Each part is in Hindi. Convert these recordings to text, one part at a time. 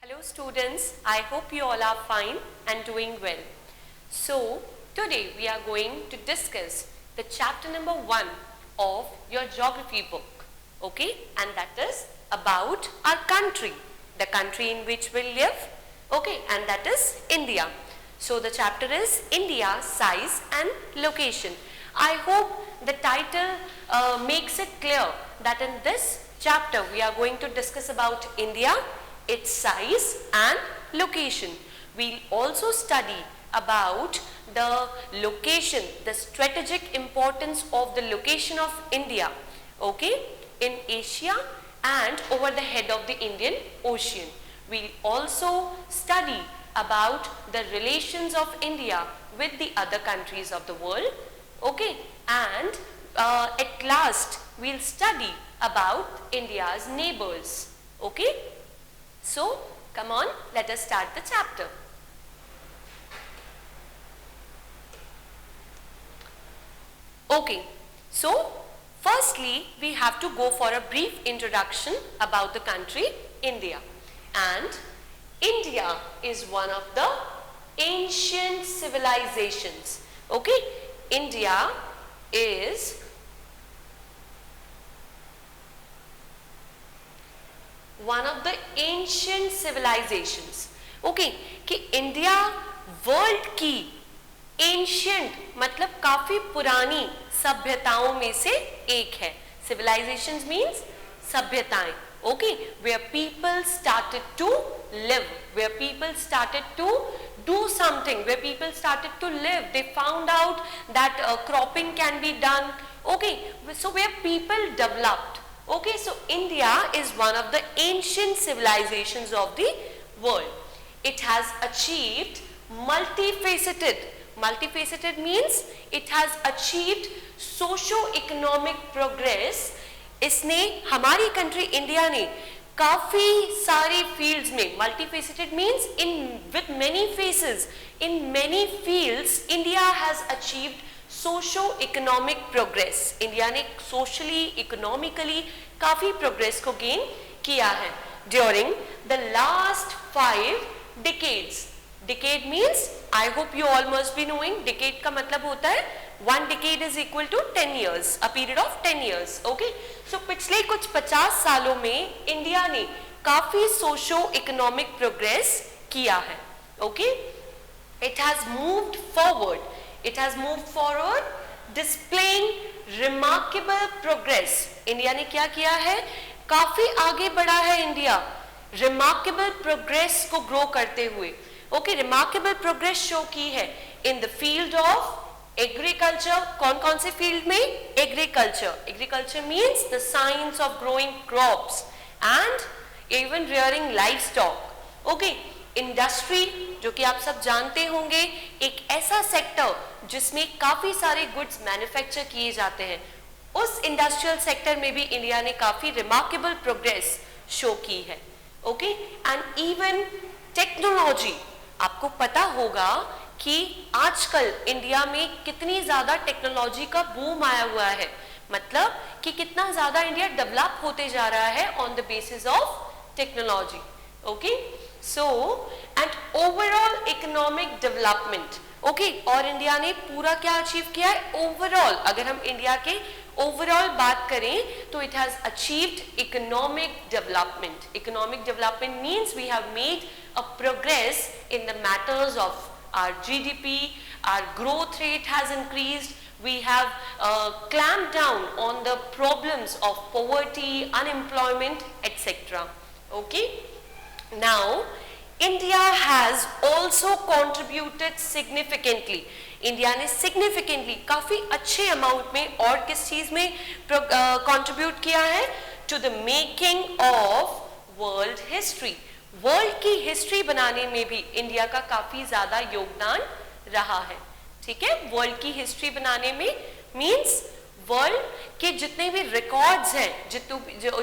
Hello students, I hope you all are fine and doing well. So today we are going to discuss the chapter number 1 of your geography book, okay, and that is about our country, the country in which we live, okay, and that is India. So the chapter is India, size and location. I hope the title makes it clear that in this chapter we are going to discuss about India, its size and location. We'll also study about the location, the strategic importance of the location of India, okay, in Asia and over the head of the Indian Ocean. We'll also study about the relations of India with the other countries of the world, okay, and at last we'll study about India's neighbors, okay. So, come on, let us start the chapter. Okay, so firstly we have to go for a brief introduction about the country India. And India is one of the ancient civilizations. Okay, India is one of the ancient civilizations. Okay, कि इंडिया वर्ल्ड की एंशियंट मतलब काफी पुरानी सभ्यताओं में से एक है. Civilizations means सभ्यताएं. Okay, where people started to live, where people started to do something, where people started to live. They found out that cropping can be done. Okay, so where people developed. Okay, so India is one of the ancient civilizations of the world. It has achieved multifaceted means it has achieved socio-economic progress. इसने हमारी कंट्री इंडिया ने काफी सारे फील्ड्स में, multifaceted means in with many faces, in many fields India has achieved socio economic progress. India ने सोशली इकोनॉमिकली काफी प्रोग्रेस को गेन किया है during the last 5 decades. Decade means, I hope you all must be knowing, decade का मतलब होता है 1 decade is equal to 10 years, a period of 10 years. Okay, so पिछले कुछ 50 सालों में इंडिया ने काफी सोशो इकोनॉमिक प्रोग्रेस किया है. Okay, it has moved forward. It has moved forward, displaying remarkable progress. India ने क्या किया है? काफी आगे बढ़ा है इंडिया remarkable progress को ग्रो करते हुए. ओके, remarkable progress शो की है in the field of agriculture. कौन कौन से फील्ड में? Agriculture. Agriculture means the science of growing crops and even rearing livestock. Okay, industry जो कि आप सब जानते होंगे, एक ऐसा सेक्टर जिसमें काफी सारे गुड्स मैन्युफैक्चर किए जाते हैं. उस इंडस्ट्रियल सेक्टर में भी इंडिया ने काफी रिमार्केबल प्रोग्रेस शो की है. Okay, and even technology. आपको पता होगा कि आजकल इंडिया में कितनी ज्यादा टेक्नोलॉजी का बूम आया हुआ है, मतलब कि कितना ज्यादा इंडिया डेवलप होते जा रहा है on the basis of technology. Okay, so and overall economic development. Okay, और इंडिया ने पूरा क्या अचीव किया है ओवरऑल? अगर हम इंडिया के ओवरऑल बात करें तो it has achieved economic development. Economic development means we have made a progress in the matters of our GDP, our growth rate has increased, we have clamped down on the problems of poverty, unemployment, etc. Okay, now India has also contributed significantly. India ने significantly काफी अच्छे अमाउंट में और किस चीज में contribute किया है? To the making of world history. World की हिस्ट्री बनाने में भी इंडिया का काफी ज्यादा योगदान रहा है. ठीक है, वर्ल्ड की हिस्ट्री बनाने में मीन्स वर्ल्ड के जितने भी रिकॉर्ड्स हैं,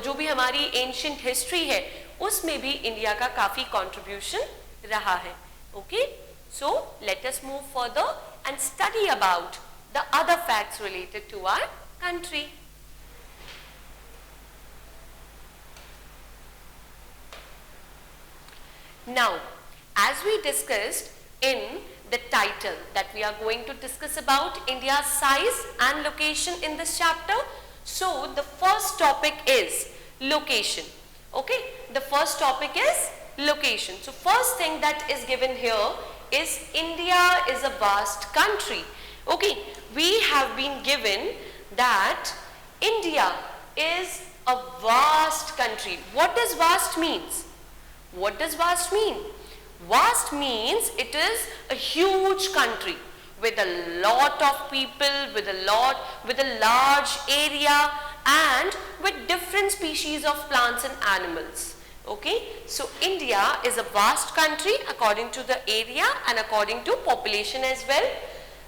जो भी हमारी एंशिएंट हिस्ट्री है, उसमें भी इंडिया का काफी कंट्रीब्यूशन रहा है. Okay, so let us move further and study about the other facts related to our country. Now, as we discussed in the title that we are going to discuss about India's size and location in this chapter. So, the first topic is location. Okay, the first topic is location. So, first thing that is given here is India is a vast country. Okay, we have been given that India is a vast country. What does vast means? What does vast mean? Vast means it is a huge country with a lot of people, with a large area and with different species of plants and animals. Okay, so India is a vast country according to the area and according to population as well,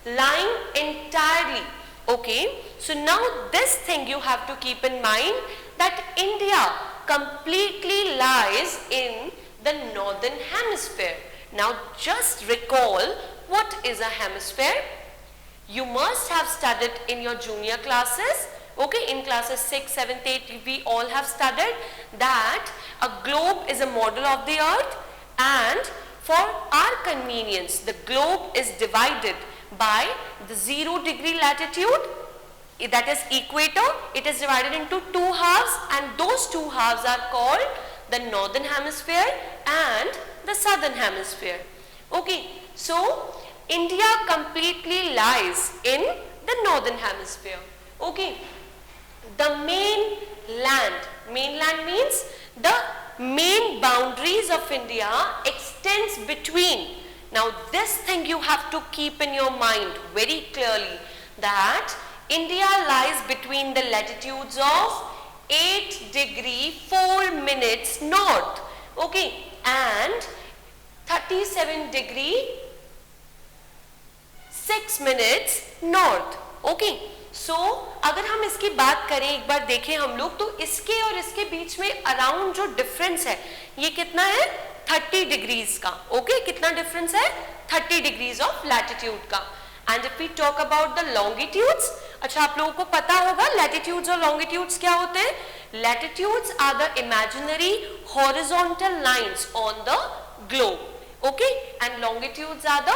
lying entirely. Okay, so now this thing you have to keep in mind that India completely lies in the northern hemisphere. Now just recall what is a hemisphere. You must have studied in your junior classes. Okay, in classes 6, 7, 8 we all have studied that a globe is a model of the earth, and for our convenience the globe is divided by the 0 degree latitude, that is equator. It is divided into two halves and those two halves are called the northern hemisphere and the southern hemisphere. Okay, so India completely lies in the northern hemisphere. Okay, the mainland means the main boundaries of India extends between. Now this thing you have to keep in your mind very clearly, that India lies between the latitudes of 8 degree 4 minutes north, okay, and 37 degree 6 minutes north. Okay, so अगर हम इसकी बात करें, एक बार देखें हम लोग, तो इसके और इसके बीच में अराउंड जो डिफरेंस है ये कितना है, 30 डिग्रीज का. ओके, कितना डिफरेंस है, 30 डिग्रीज ऑफ लैटिट्यूड का. And if we talk about the longitudes, अच्छा आप लोगों को पता होगा लैटिट्यूड्स और लॉन्गिट्यूड्स क्या होते हैं. Latitudes are the imaginary horizontal lines on the globe. Okay, and longitudes are the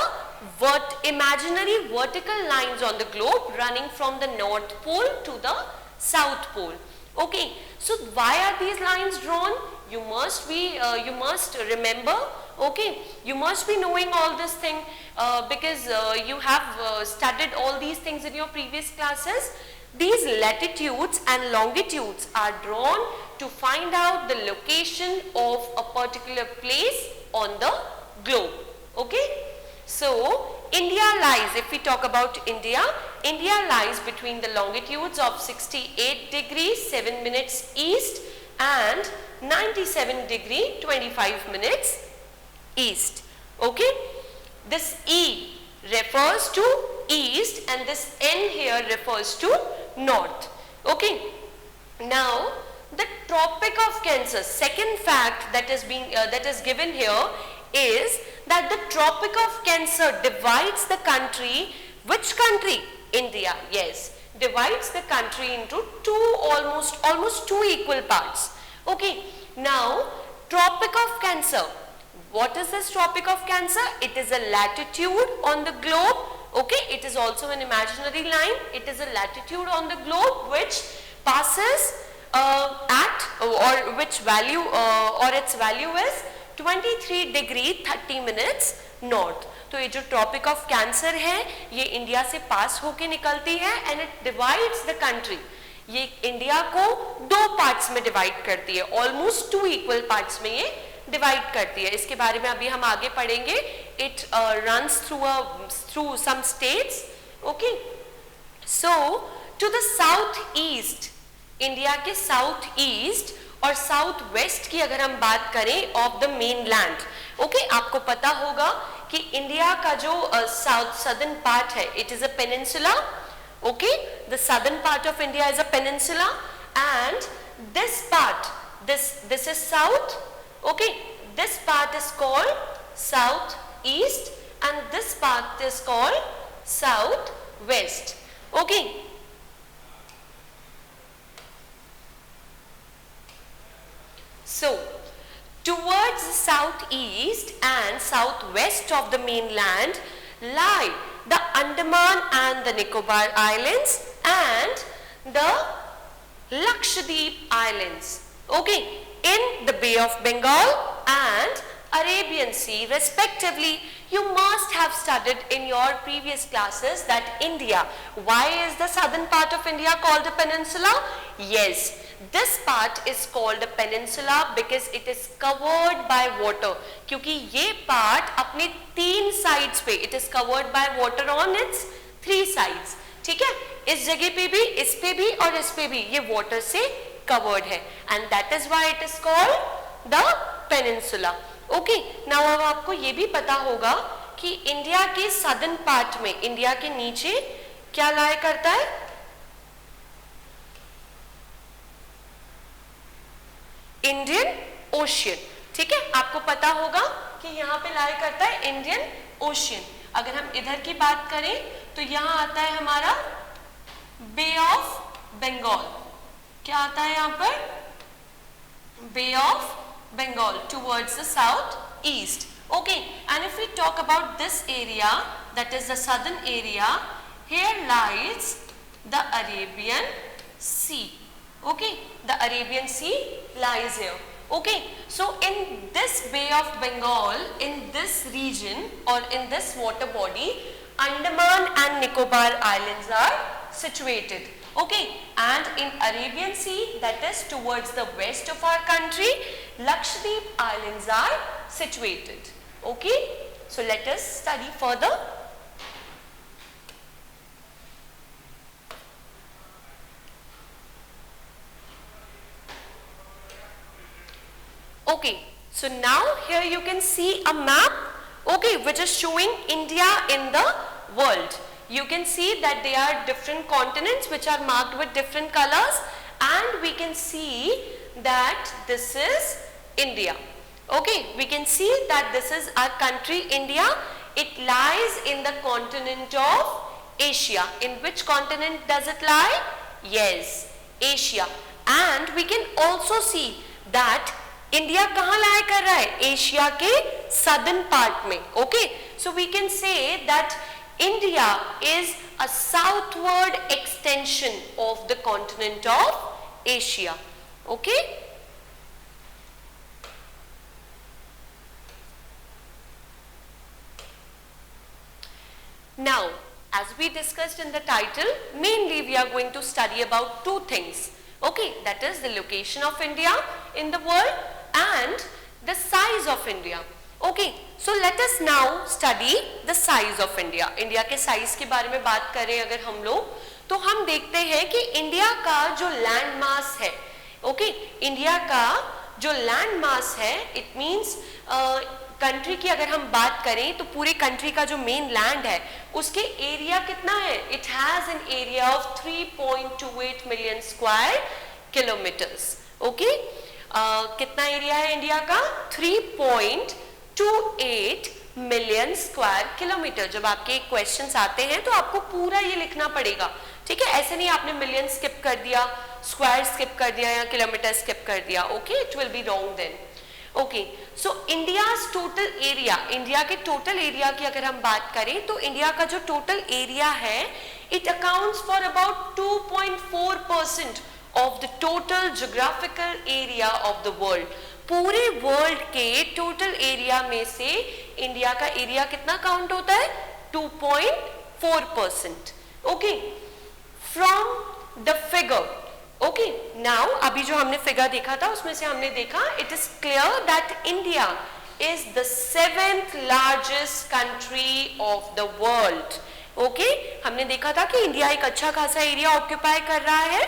imaginary vertical lines on the globe running from the North Pole to the South Pole. Okay, so why are these lines drawn? You must remember. Okay, you must be knowing all this thing because you have studied all these things in your previous classes. These latitudes and longitudes are drawn to find out the location of a particular place on the globe. Okay, so India lies, if we talk about India, India lies between the longitudes of 68 degrees 7 minutes east and 97 degree 25 minutes east. Okay, this E refers to east and this N here refers to north. Okay, now the Tropic of Cancer, second fact that is given here is that the Tropic of Cancer divides the country. Which country? India. Yes, divides the country into almost two equal parts. Okay, now Tropic of Cancer. What is this Tropic of Cancer? It is a latitude on the globe. Okay, it is also an imaginary line. It is a latitude on the globe which passes its value is 23 degree 30 minutes north. तो ये जो ट्रॉपिक ऑफ कैंसर है ये इंडिया से पास होके निकलती है and it divides the country. ये इंडिया को दो पार्ट्स में डिवाइड करती है, ऑलमोस्ट टू इक्वल पार्ट्स में ये डिवाइड करती है. इसके बारे में अभी हम आगे पढ़ेंगे. It runs through some states. Okay, so to the south east, India के साउथ ईस्ट और साउथ वेस्ट की अगर हम बात करें of the mainland. Okay, आपको पता होगा कि इंडिया का जो साउथ सदर्न पार्ट है it is a peninsula. Okay, the southern part of India is a peninsula and this part, this is south. Okay, this part is called south east and this part is called south west. Okay, so Towards the southeast and southwest of the mainland lie the Andaman and the Nicobar Islands and the Lakshadweep Islands. Okay, in the Bay of Bengal and Arabian Sea respectively. You must have studied in your previous classes that India, why is the southern part of India called a peninsula? Yes, this part is called a peninsula because it is covered by water. क्योंकि ये part अपने 3 sides पे, it is covered by water on its 3 sides. ठीक है, इस जगह पे भी, इस पे भी और इस पे भी ये water से covered है and that is why it is called the peninsula. Okay, now अब आपको ये भी पता होगा कि इंडिया के सदर्न पार्ट में, इंडिया के नीचे क्या लाया करता है? Indian ocean. ठीक है, आपको पता होगा कि यहाँ पे लाया करता है इंडियन ओशियन. अगर हम इधर की बात करें तो यहाँ आता है हमारा बे ऑफ बंगाल. क्या आता है यहाँ पर? बे of Bengal towards the southeast. Okay, and if we talk about this area, that is the southern area, here lies the Arabian Sea. Okay, the Arabian Sea lies here. Okay, so in this Bay of Bengal, in this region or in this water body, Andaman and Nicobar Islands are situated. Okay, and in Arabian Sea, that is towards the west of our country, Lakshadweep Islands are situated. Okay, so let us study further. Okay, so now here you can see a map, okay, which is showing India in the world. You can see that there are different continents which are marked with different colors and we can see that this is India. Okay, we can see that this is our country India. It lies in the continent of Asia. In which continent does it lie? Yes, Asia. And we can also see that India कहाँ lie कर रहा है? एशिया के southern part में. Okay, so we can say that India is a southward extension of the continent of Asia. Okay. Now, as we discussed in the title, mainly we are going to study about 2 things. Okay, that is the location of India in the world and the size of India. Okay, so let us now study the size of India. India के size के बारे में बात करें अगर हम लोग, तो हम देखते हैं कि इंडिया का जो लैंड मास है, okay, इंडिया का जो लैंड मास है, it means कंट्री की अगर हम बात करें तो पूरे कंट्री का जो मेन लैंड है उसके एरिया कितना है? It has an area of 3.28 million square kilometres. Okay, कितना एरिया है इंडिया का? 3.28 मिलियन स्क्वायर किलोमीटर. जब आपके क्वेश्चंस आते हैं तो आपको पूरा ये लिखना पड़ेगा. ठीक है, ऐसे नहीं आपने मिलियन स्किप कर दिया, स्क्वायर स्किप कर दिया या किलोमीटर स्किप कर दिया. Okay, it will be wrong then. Okay, so India's total area, India के टोटल एरिया की अगर हम बात करें तो इंडिया का जो टोटल एरिया है it accounts for about 2.4% of the total geographical area of the world. पूरे वर्ल्ड के टोटल एरिया में से इंडिया का एरिया कितना काउंट होता है? 2.4%. Okay, from the figure, okay, now अभी जो हमने फिगर देखा था उसमें से हमने देखा it is clear that India is the 7th largest country of the world. Okay, हमने देखा था कि इंडिया एक अच्छा खासा एरिया ऑक्यूपाई कर रहा है.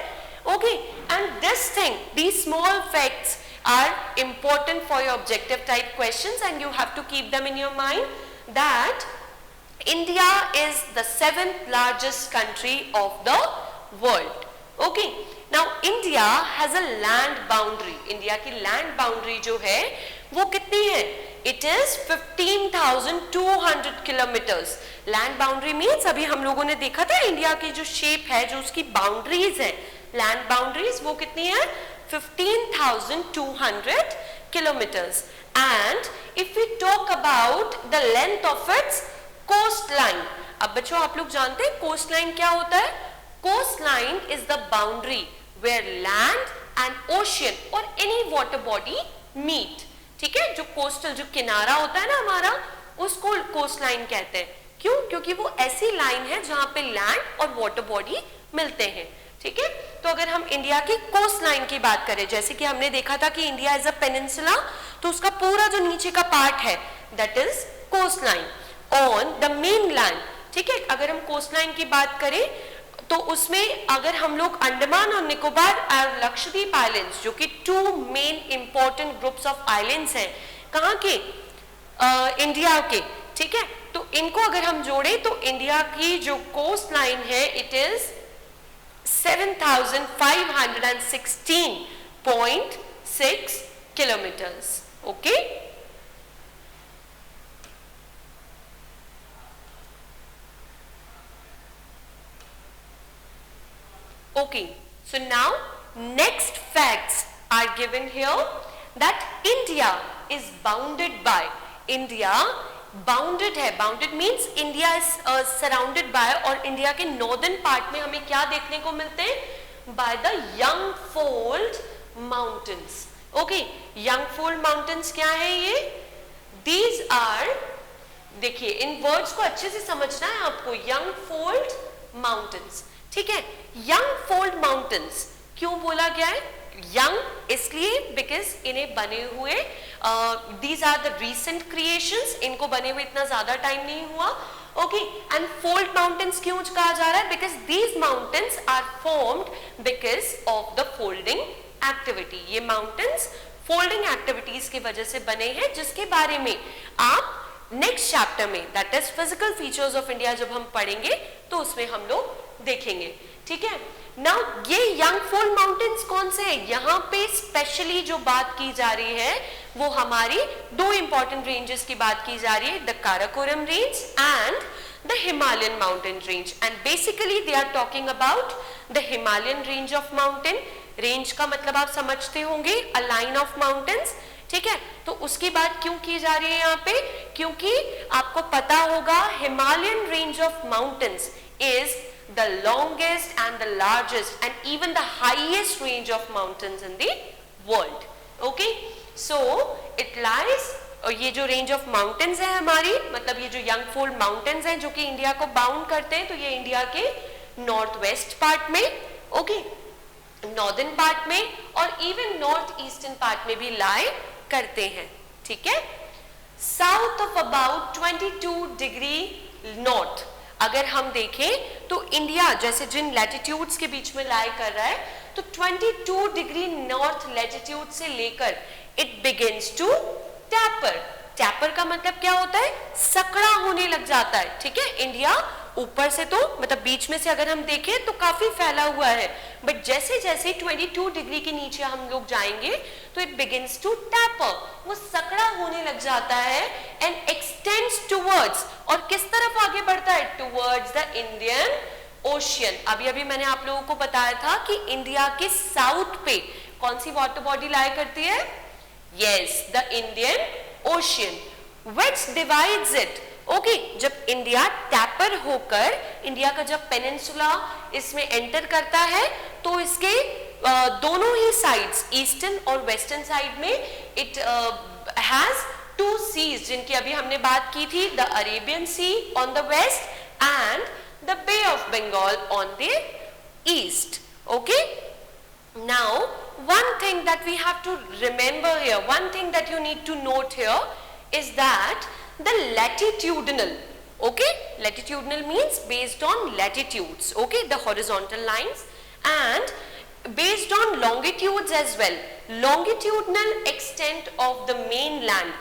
Okay, and this thing, these small facts are important for your objective type questions and you have to keep them in your mind that India is the 7th largest country of the world. Okay, now India has a land boundary. India की land boundary जो है वो कितनी है? It is 15,200 kilometers. Land boundary means अभी हम लोगों ने देखा था इंडिया की जो शेप है, जो उसकी बाउंड्रीज है, लैंड बाउंड्रीज, वो कितनी है? 15,200 kilometers. And if we talk about the length of its coastline, अब बच्चों आप लोग जानते हैं coastline क्या होता है? Coastline is the boundary where land and ocean or any water body meet. ठीक है, जो कोस्टल जो किनारा होता है ना हमारा, उसको कोस्ट लाइन कहते हैं. क्यों? क्योंकि वो ऐसी लाइन है जहां पे लैंड और वाटर बॉडी मिलते हैं. ठीक है, तो अगर हम इंडिया की कोस्ट लाइन की बात करें, जैसे कि हमने देखा था कि इंडिया इज अ पेनिनसुला, तो उसका पूरा जो नीचे का पार्ट है that is coastline on the mainland. ठीक है, अगर हम कोस्ट लाइन की बात करें तो उसमें अगर हम लोग अंडमान और निकोबार और लक्षद्वीप आइलैंड्स, जो कि 2 main important groups of islands हैं, कहाँ के? इंडिया के. ठीक है, तो इनको अगर हम जोड़े तो इंडिया की जो कोस्ट लाइन है it is 7,516.6 kilometres. Okay, okay, so now next facts are given here that India is bounded by, India bounded है, bounded means India is surrounded by, और India के northern part में हमें क्या देखने को मिलते हैं? by the Yangfold mountains. okay, Yangfold mountains क्या है ये? these are, देखिए इन वर्ड्स को अच्छे से समझना है आपको. Yangfold mountains, ठीक है. Yangfold mountains क्यों बोला गया है? यंग इसलिए बिकॉज इन्हें बने हुए these are the recent creations, इनको बने हुए इतना ज्यादा टाइम नहीं हुआ. ओके, एंड फोल्ड माउंटेन्स क्यों कहा जा रहा है? Because these mountains are formed because of the folding activity. ये माउंटेन्स फोल्डिंग एक्टिविटीज की वजह से बने हैं, जिसके बारे में आप नेक्स्ट चैप्टर में that is physical features of India जब हम पढ़ेंगे तो उसमें हम लोग देखेंगे. ठीक है, नाउ ये यंगफोल्ड माउंटेन्स कौन से हैं? यहाँ पे स्पेशली जो बात की जा रही है वो हमारी 2 इंपॉर्टेंट रेंजेस की बात की जा रही है, the Karakoram range and the Himalayan mountain range. And basically they are talking about the Himalayan range of mountain. Range का मतलब आप समझते होंगे, अ लाइन ऑफ माउंटेन्स. ठीक है, तो उसकी बात क्यों की जा रही है यहाँ पे? क्योंकि आपको पता होगा Himalayan range of mountains is the longest and the largest and even the highest range of mountains in the world. okay, so it lies, और ये जो रेंज ऑफ माउंटेन्स है हमारी, मतलब ये जो यंगफोल्ड माउंटेन्स हैं जो कि इंडिया को बाउंड करते हैं, तो ये इंडिया के नॉर्थ वेस्ट पार्ट में, ओके, नॉर्दर्न पार्ट में और इवन नॉर्थ ईस्टर्न पार्ट में भी लाई करते हैं. ठीक है, south of about 22 degree north अगर हम देखें तो इंडिया जैसे जिन लैटिट्यूड्स के बीच में लाई कर रहा है, तो 22 डिग्री नॉर्थ लैटिट्यूड से लेकर it begins to taper. Taper का मतलब क्या होता है? सकड़ा होने लग जाता है. ठीक है, इंडिया ऊपर से तो मतलब बीच में से अगर हम देखें तो काफी फैला हुआ है, बट जैसे जैसे 22 डिग्री के नीचे हम लोग जाएंगे तो इट बिगिंस टू टैपर, वो सकड़ा होने लग जाता है एंड एक्सटेंड्स टुवर्ड्स, और किस तरफ आगे बढ़ता है? Towards the Indian ocean. अभी अभी मैंने आप लोगों को बताया था कि इंडिया के साउथ पे कौन सी वाटर बॉडी लाई करती है? Yes, the Indian ocean which divides it. Okay, जब इंडिया टैपर होकर इंडिया का जब पेनिनसुला इसमें एंटर करता है तो इसके दोनों ही साइड्स, ईस्टर्न और वेस्टर्न साइड में इट हैज 2 सीज, जिनकी अभी हमने बात की थी, the Arabian sea on the west and the Bay of Bengal on the east. Okay, now one thing that we have to remember here, one thing that you need to note here is that the latitudinal, okay, latitudinal means based on latitudes, okay, the horizontal lines, and based on longitudes as well. Longitudinal extent of the mainland,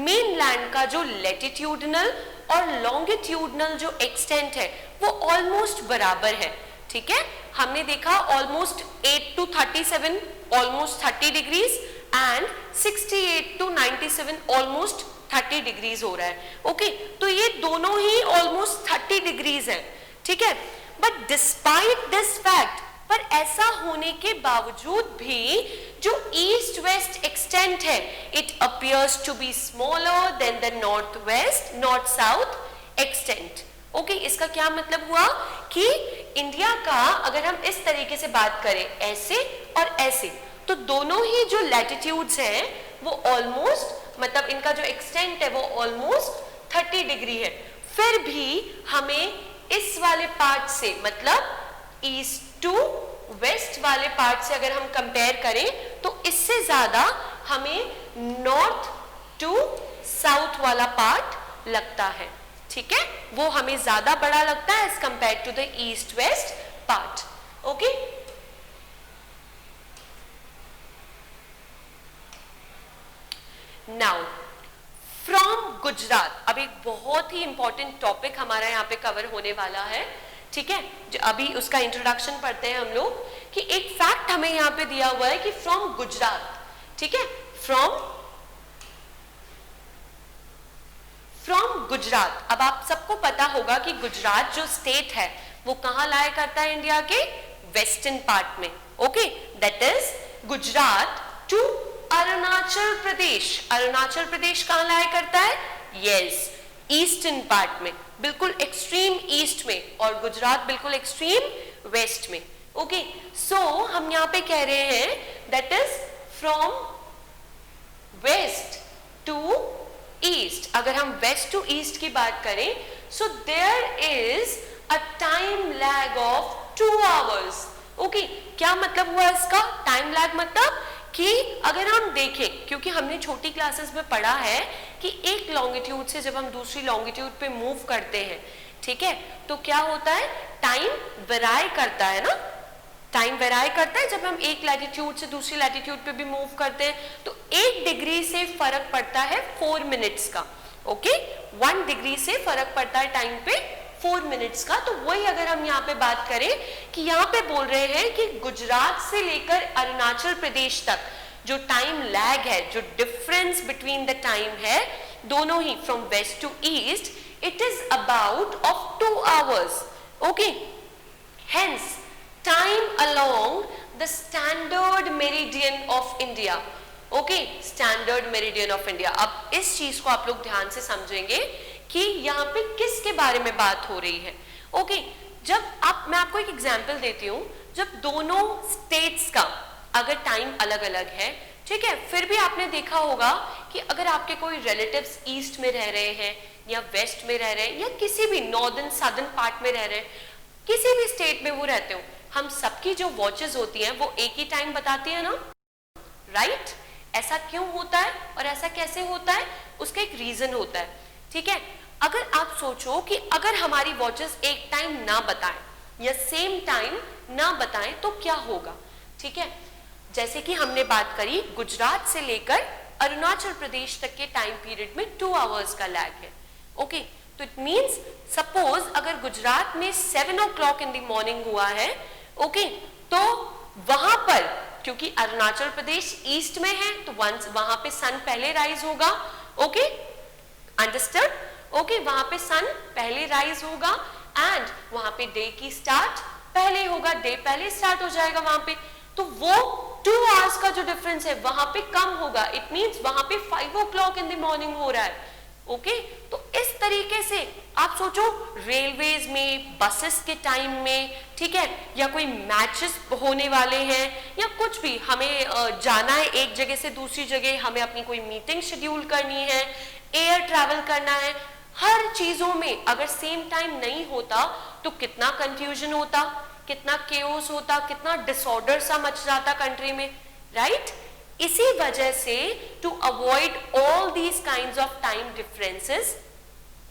mainland का जो latitudinal और longitudinal जो extent है वो almost बराबर है. ठीक है, हमने देखा almost 8 to 37 almost 30 degrees and 68 to 97 almost 30 degrees हो रहा है. ओके, तो ये दोनों ही ऑलमोस्ट 30 डिग्रीज है. ठीक है, बट डिस्पाइट दिस फैक्ट पर ऐसा होने के बावजूद भी जो ईस्ट वेस्ट एक्सटेंट है it appears to be smaller than the north west north south extent. Okay, इसका क्या मतलब हुआ कि इंडिया का अगर हम इस तरीके से बात करें ऐसे और ऐसे, तो दोनों ही जो लैटिट्यूड्स हैं वो ऑलमोस्ट, मतलब इनका जो एक्सटेंट है वो ऑलमोस्ट 30 डिग्री है। फिर भी हमें इस वाले पार्ट से, मतलब ईस्ट टू वेस्ट वाले पार्ट से अगर हम कंपेयर करें तो इससे ज्यादा हमें नॉर्थ टू साउथ वाला पार्ट लगता है। ठीक है, वो हमें ज्यादा बड़ा लगता है as compare to the east west part. Okay, now from Gujarat, अब एक बहुत ही इंपॉर्टेंट टॉपिक हमारा यहाँ पे कवर होने वाला है। ठीक है, जो अभी उसका इंट्रोडक्शन पढ़ते हैं हम लोग कि एक फैक्ट हमें यहाँ पे दिया हुआ है कि फ्रॉम गुजरात, ठीक है, फ्रॉम गुजरात। अब आप सबको पता होगा कि गुजरात जो स्टेट है वो कहाँ लाया करता है इंडिया के वेस्टर्न पार्ट में। Okay, that is Gujarat to Arunachal Pradesh. Arunachal Pradesh कहाँ लाया करता है? यस, ईस्टर्न पार्ट में, बिल्कुल एक्सट्रीम ईस्ट में, और गुजरात बिल्कुल एक्सट्रीम वेस्ट में। ओके, सो हम यहाँ पे कह रहे हैं that is from west to east. अगर हम वेस्ट टू ईस्ट की बात करें so there is a time lag of 2 hours. Okay, क्या मतलब हुआ इसका? टाइम लैग मतलब कि अगर हम देखें, क्योंकि हमने छोटी क्लासेस में पढ़ा है कि एक लॉन्गिट्यूड से जब हम दूसरी लॉन्गिट्यूड पे मूव करते हैं, ठीक है, तो क्या होता है, टाइम वेराई करता है ना, टाइम वेराई करता है। जब हम एक लैटिट्यूड से दूसरी लैटिट्यूड पे भी मूव करते हैं तो 1 डिग्री से फर्क पड़ता है 4 मिनट्स का। ओके, 1 डिग्री से फर्क पड़ता है टाइम पे 4 मिनट्स का। तो वही अगर हम यहाँ पे बात करें कि यहाँ पे बोल रहे हैं कि गुजरात से लेकर अरुणाचल प्रदेश तक जो टाइम लैग है, जो डिफरेंस बिटवीन द टाइम है दोनों ही from west to east, it is about of 2 hours. Okay, hence time along the standard meridian of India. Okay, standard meridian of India. अब इस चीज को आप लोग ध्यान से समझेंगे कि यहाँ पे किसके बारे में बात हो रही है। ओके, जब मैं आपको एक एग्जांपल देती हूँ, जब दोनों स्टेट्स का अगर टाइम अलग अलग है, ठीक है, फिर भी आपने देखा होगा कि अगर आपके कोई रिलेटिव्स ईस्ट में रह रहे हैं या वेस्ट में रह रहे हैं या किसी भी नॉर्दर्न सदर्न पार्ट में रह रहे हैं, किसी भी स्टेट में वो रहते हो, हम सबकी जो वॉचेस होती हैं वो एक ही टाइम बताती है ना, राइट? ऐसा क्यों होता है और ऐसा कैसे होता है? उसका एक रीजन होता है। ठीक है, अगर आप सोचो कि अगर हमारी वॉचेस एक टाइम ना बताएं या सेम टाइम ना बताएं तो क्या होगा? ठीक है, जैसे कि हमने बात करी गुजरात से लेकर अरुणाचल प्रदेश तक के टाइम पीरियड में 2 आवर्स का लैग है। ओके, तो इट मींस सपोज अगर गुजरात में 7 o'clock इन द मॉर्निंग हुआ है, ओके, तो वहां पर क्योंकि अरुणाचल प्रदेश ईस्ट में है तो वहां पे सन पहले राइज होगा। Okay, understood? ओके, वहां पे सन पहले राइज होगा एंड वहां पे डे की स्टार्ट पहले होगा, डे पहले स्टार्ट हो जाएगा वहां पे, तो वो 2 आवर्स का जो डिफरेंस है वहां पे कम होगा। इट मींस वहां पे 5 o'clock इन द मॉर्निंग हो रहा है। ओके, तो इस तरीके से आप सोचो रेलवेज में, बसेस के टाइम में, ठीक है, या कोई मैचेस होने वाले हैं या कुछ भी, हमें जाना है एक जगह से दूसरी जगह, हमें अपनी कोई मीटिंग शेड्यूल करनी है, एयर ट्रैवल करना है, हर चीजों में अगर सेम टाइम नहीं होता तो कितना कंफ्यूजन होता, कितना केओस होता, कितना डिसऑर्डर सा मच जाता कंट्री में, राइट? इसी वजह से to avoid all these kinds of time differences,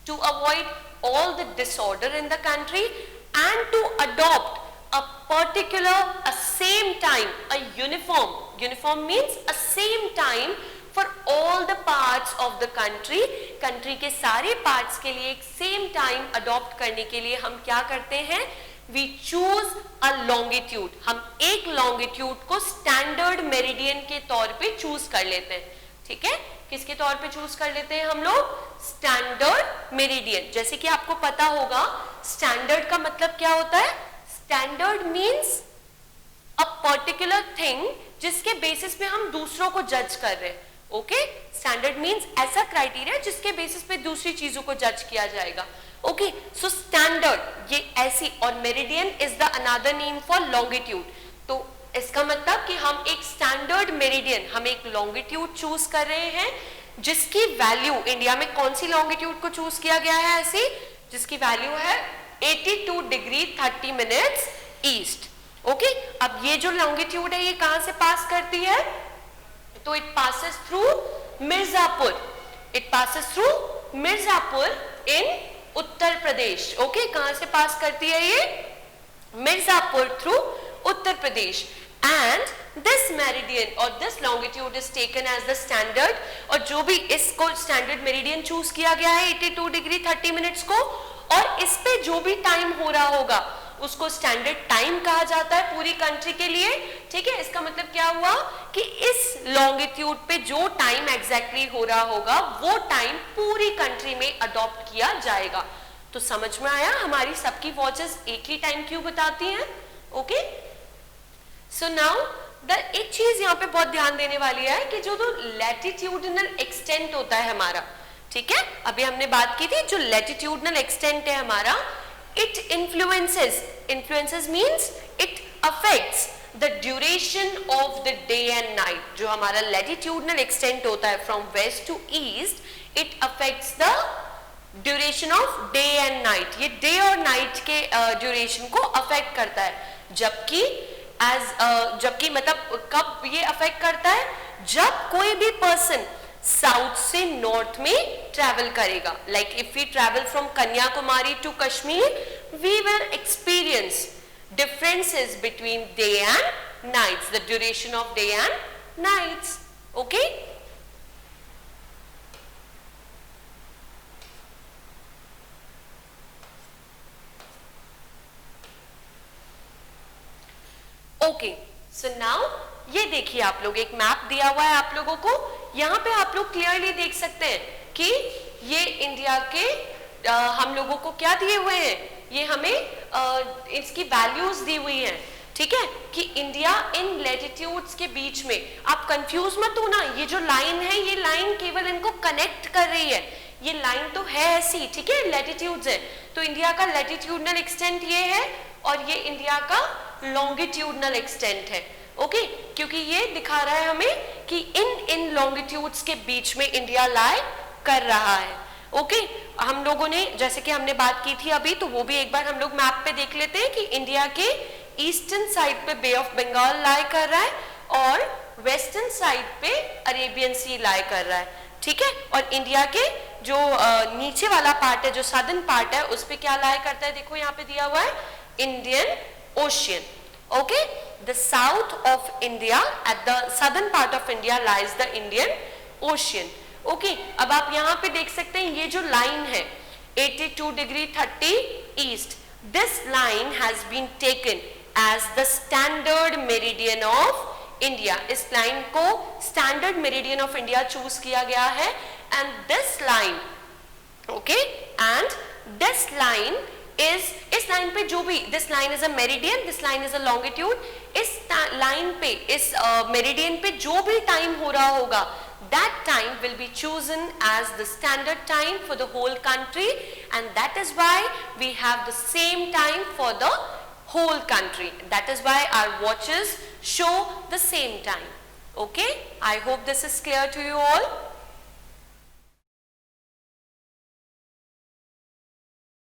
to avoid all the disorder in the country and to adopt a particular a same time, a uniform means a same time for all the parts of the country के सारे पार्ट्स के लिए एक सेम टाइम अडॉप्ट करने के लिए हम क्या करते हैं? We choose a longitude। हम एक लॉन्गिट्यूड को स्टैंडर्ड मेरिडियन के तौर पे चूज कर लेते हैं। ठीक है, किसके तौर पे चूज कर लेते हैं हम लोग? Standard meridian. जैसे कि आपको पता होगा स्टैंडर्ड का मतलब क्या होता है? Standard means a particular thing जिसके बेसिस पे हम दूसरों को जज कर रहे हैं. ओके, स्टैंडर्ड मीन्स ऐसा क्राइटेरिया जिसके बेसिस पे दूसरी चीजों को जज किया जाएगा. ओके, सो स्टैंडर्ड ये ऐसी, और meridian is the another name for longitude. तो इसका मतलब कि हम एक स्टैंडर्ड मेरिडियन, हम एक लॉन्गिट्यूड चूज कर रहे हैं जिसकी वैल्यू, इंडिया में कौन सी लॉन्गिट्यूड को चूज किया गया है ऐसी जिसकी वैल्यू है 82 डिग्री 30 मिनट्स ईस्ट. ओके, अब ये जो लॉन्गिट्यूड है ये कहां से पास करती है? तो it passes through Mirzapur. It passes through Mirzapur in Uttar Pradesh. Okay, कहां से पास करती है ये? Mirzapur through Uttar Pradesh. And this meridian और this longitude is taken as the standard. और जो भी इसको स्टैंडर्ड मेरिडियन चूज किया गया है 82 डिग्री 30 मिनट्स को, और इस पे जो भी टाइम हो रहा होगा उसको स्टैंडर्ड टाइम कहा जाता है पूरी कंट्री के लिए. ठीक है, इसका मतलब क्या हुआ कि इस लॉन्गिट्यूड पे जो टाइम एग्जैक्टली हो रहा होगा वो टाइम पूरी कंट्री में अडॉप्ट किया जाएगा. तो समझ में आया, हमारी सबकी वॉचेस एक ही टाइम क्यों बताती हैं. ओके, सो नाउ एक चीज यहाँ पे बहुत ध्यान देने वाली है कि जो लैटिट्यूडिनल एक्सटेंट होता है हमारा, ठीक है, अभी हमने बात की थी जो लैटिट्यूडिनल एक्सटेंट है हमारा, it influences means it affects the duration of the day and night. जो हमारा latitudinal extent होता है from west to east, it affects the duration of day and night. ये day और night के duration को affect करता है. जबकि मतलब कब ये affect करता है? जब कोई भी person साउथ से नॉर्थ में ट्रैवल करेगा. Like if we travel from Kanyakumari to Kashmir, we will experience differences between day and nights, the duration of day and nights. Okay, okay, so now ये देखिए आप लोग, एक मैप दिया हुआ है आप लोगों को. यहाँ पे आप लोग क्लियरली देख सकते हैं कि ये इंडिया के हम लोगों को क्या दिए हुए हैं, ये हमें इसकी वैल्यूज दी हुई हैं. ठीक है, कि इंडिया इन लैटिट्यूड्स के बीच में, आप कंफ्यूज मत हो ना, ये जो लाइन है ये लाइन केवल इनको कनेक्ट कर रही है. ये लाइन तो है ऐसी, ठीक है, लैटिट्यूड्स है. तो इंडिया का लैटिट्यूडनल एक्सटेंट ये है और ये इंडिया का लॉन्गिट्यूडनल एक्सटेंट है. ओके, क्योंकि ये दिखा रहा है हमें कि इन लॉन्गिट्यूड्स के बीच में इंडिया लाई कर रहा है. ओके, हम लोगों ने जैसे कि हमने बात की थी अभी, तो वो भी एक बार हम लोग मैप पे देख लेते हैं कि इंडिया के ईस्टर्न साइड पे बे ऑफ बंगाल लाई कर रहा है और वेस्टर्न साइड पे अरेबियन सी लाई कर रहा है. ठीक है, और इंडिया के जो नीचे वाला पार्ट है, जो सदर्न पार्ट है, उस पे क्या लाई करता है, देखो यहाँ पे दिया हुआ है Indian ocean. Okay, the south of India, at the southern part of India lies the Indian Ocean. Okay, अब आप यहाँ पे देख सकते हैं ये जो लाइन है 82 degree 30 east, this line has been taken as the standard meridian of India. इस लाइन को standard meridian of India choose किया गया है. and this line, okay, and this line is, इस लाइन पे जो भी, this line is a meridian, this line is a longitude, इस लाइन पे, इस मेरिडियन पे जो भी टाइम हो रहा होगा, that time will be chosen as the standard time for the whole country, and that is why we have the same time for the whole country. That is why our watches show the same time. Okay, I hope this is clear to you all.